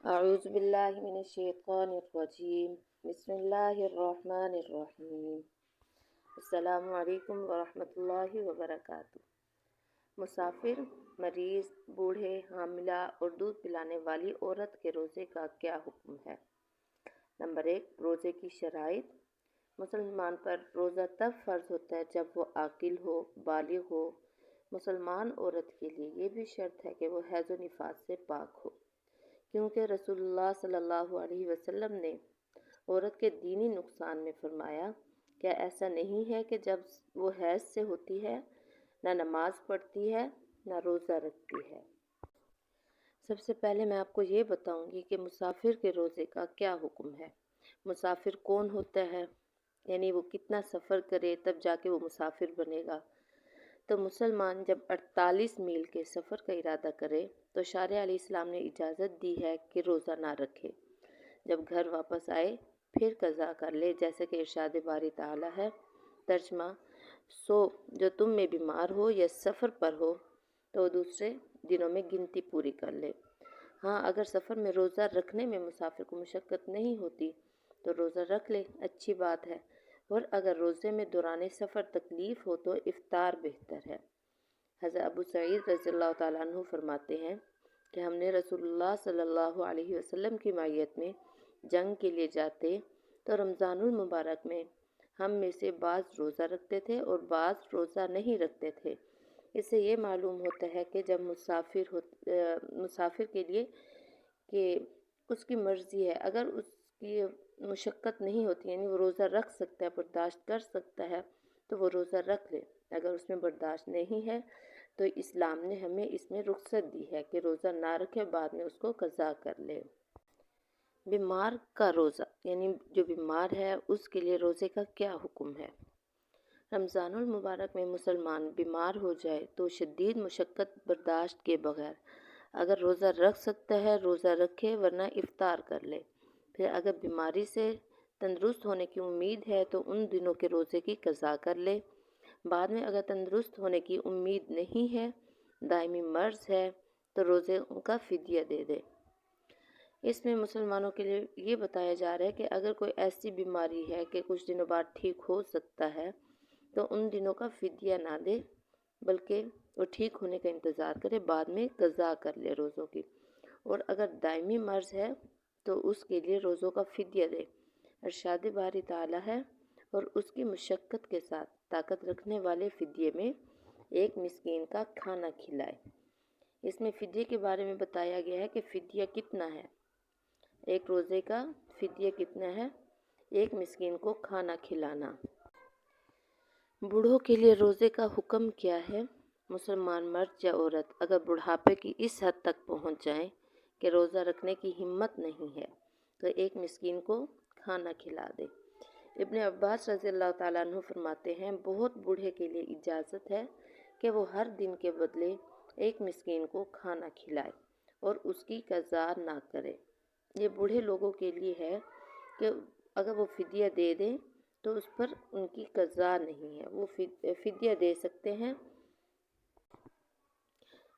اعوذ باللہ من الشیطان الرجیم بسم اللہ الرحمن الرحیم السلام علیکم ورحمۃ اللہ وبرکاتہ۔ مسافر، مریض، بوڑھے، حاملہ اور دودھ پلانے والی عورت کے روزے کا کیا حکم ہے؟ نمبر 1، روزے کی شرائط۔ مسلمان پر روزہ تب فرض ہوتا ہے جب وہ عاقل ہو، بالغ ہو۔ مسلمان عورت کے لیے یہ بھی شرط ہے کہ وہ حیض و نفاس سے پاک ہو، کیونکہ رسول اللہ صلی اللہ علیہ وسلم نے عورت کے دینی نقصان میں فرمایا، کیا ایسا نہیں ہے کہ جب وہ حیض سے ہوتی ہے نہ نماز پڑھتی ہے نہ روزہ رکھتی ہے؟ سب سے پہلے میں آپ کو یہ بتاؤں گی کہ مسافر کے روزے کا کیا حکم ہے۔ مسافر کون ہوتا ہے، یعنی وہ کتنا سفر کرے تب جا کے وہ مسافر بنے گا۔ تو مسلمان جب 48 میل کے سفر کا ارادہ کرے تو شارع علیہ السلام نے اجازت دی ہے کہ روزہ نہ رکھے۔ جب گھر واپس آئے پھر قضا کر لے، جیسے کہ ارشاد باری تعالیٰ ہے، ترجمہ: جو تم میں بیمار ہو یا سفر پر ہو تو دوسرے دنوں میں گنتی پوری کر لے۔ ہاں، اگر سفر میں روزہ رکھنے میں مسافر کو مشقت نہیں ہوتی تو روزہ رکھ لے، اچھی بات ہے، اور اگر روزے میں دوران سفر تکلیف ہو تو افطار بہتر ہے۔ حضرت ابو سعید رضی اللہ تعالیٰ عنہ فرماتے ہیں کہ ہم نے رسول اللہ صلی اللہ علیہ وسلم کی معیت میں جنگ کے لیے جاتے تو رمضان المبارک میں ہم میں سے بعض روزہ رکھتے تھے اور بعض روزہ نہیں رکھتے تھے۔ اس سے یہ معلوم ہوتا ہے کہ جب مسافر کے لیے کہ اس کی مرضی ہے، اگر اس کی مشقت نہیں ہوتی، یعنی وہ روزہ رکھ سکتا ہے، برداشت کر سکتا ہے تو وہ روزہ رکھ لے۔ اگر اس میں برداشت نہیں ہے تو اسلام نے ہمیں اس میں رخصت دی ہے کہ روزہ نہ رکھے، بعد میں اس کو قضا کر لے۔ بیمار کا روزہ، یعنی جو بیمار ہے اس کے لیے روزے کا کیا حکم ہے؟ رمضان المبارک میں مسلمان بیمار ہو جائے تو شدید مشقت برداشت کے بغیر اگر روزہ رکھ سکتا ہے روزہ رکھے، ورنہ افطار کر لے۔ پھر اگر بیماری سے تندرست ہونے کی امید ہے تو ان دنوں کے روزے کی قضا کر لے۔ بعد میں اگر تندرست ہونے کی امید نہیں ہے، دائمی مرض ہے، تو روزے کا فدیہ دے دے۔ اس میں مسلمانوں کے لیے یہ بتایا جا رہا ہے کہ اگر کوئی ایسی بیماری ہے کہ کچھ دنوں بعد ٹھیک ہو سکتا ہے تو ان دنوں کا فدیہ نہ دے، بلکہ وہ ٹھیک ہونے کا انتظار کرے، بعد میں قضا کر لے روزوں کی۔ اور اگر دائمی مرض ہے تو اس کے لیے روزوں کا فدیہ دے۔ ارشاد باری تعالیٰ ہے، اور اس کی مشقت کے ساتھ طاقت رکھنے والے فدیے میں ایک مسکین کا کھانا کھلائے۔ اس میں فدیے کے بارے میں بتایا گیا ہے کہ فدیہ کتنا ہے، ایک روزے کا فدیہ کتنا ہے، ایک مسکین کو کھانا کھلانا۔ بوڑھوں کے لیے روزے کا حکم کیا ہے؟ مسلمان مرد یا عورت اگر بڑھاپے کی اس حد تک پہنچ جائیں کہ روزہ رکھنے کی ہمت نہیں ہے تو ایک مسکین کو کھانا کھلا دے۔ ابن عباس رضی اللہ تعالیٰ عنہ فرماتے ہیں، بہت بوڑھے کے لیے اجازت ہے کہ وہ ہر دن کے بدلے ایک مسکین کو کھانا کھلائے اور اس کی قضا نہ کرے۔ یہ بوڑھے لوگوں کے لیے ہے کہ اگر وہ فدیہ دے دیں تو اس پر ان کی قضا نہیں ہے، وہ فدیہ دے سکتے ہیں۔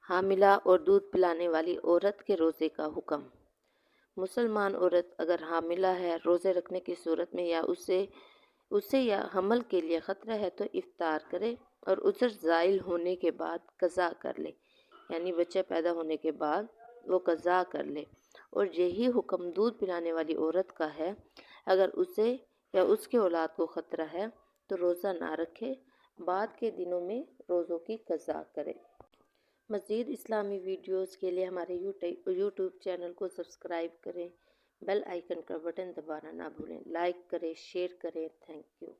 حاملہ اور دودھ پلانے والی عورت کے روزے کا حکم۔ مسلمان عورت اگر حاملہ ہے، روزے رکھنے کی صورت میں یا اسے یا حمل کے لیے خطرہ ہے تو افطار کرے اور عذر زائل ہونے کے بعد قضا کر لے، یعنی بچہ پیدا ہونے کے بعد وہ قضا کر لے۔ اور یہی حکم دودھ پلانے والی عورت کا ہے، اگر اسے یا اس کے اولاد کو خطرہ ہے تو روزہ نہ رکھے، بعد کے دنوں میں روزوں کی قضا کرے۔ مزید اسلامی ویڈیوز کے لیے ہمارے یوٹیوب چینل کو سبسکرائب کریں، بیل آئیکن کا بٹن دبانا نہ بھولیں، لائک کریں، شیئر کریں۔ Thank you.